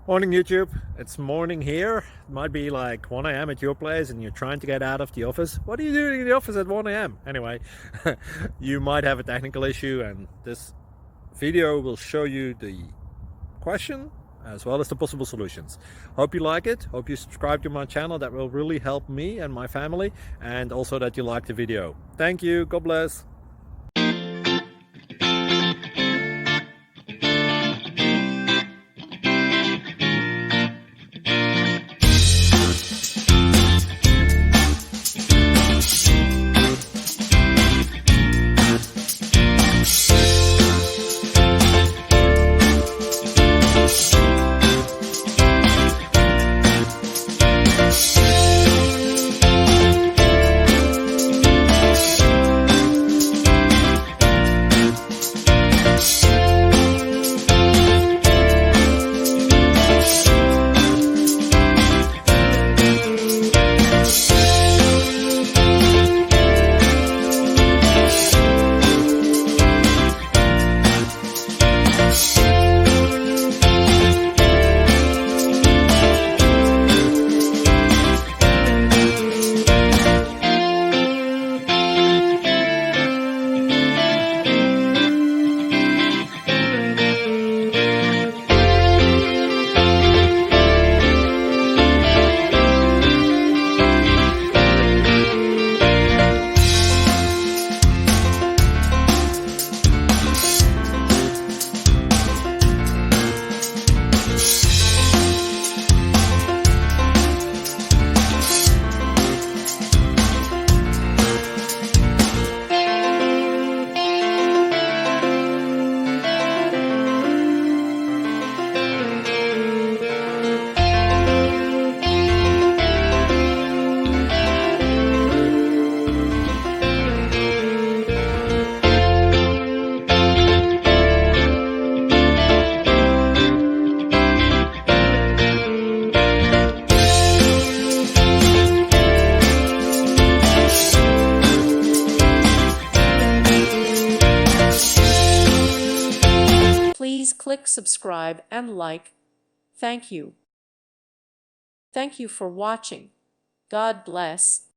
Morning YouTube, it's morning here. It might be like 1 a.m. at your place and you're trying to get out of the office. What are you doing in the office at 1 a.m.? Anyway, you might have a technical issue and this video will show you the question as well as the possible solutions. Hope you like it, hope you subscribe to my channel. That will really help me and my family, and also that you like the video. Thank you, God bless. Please click subscribe and like. Thank you. Thank you for watching. God bless.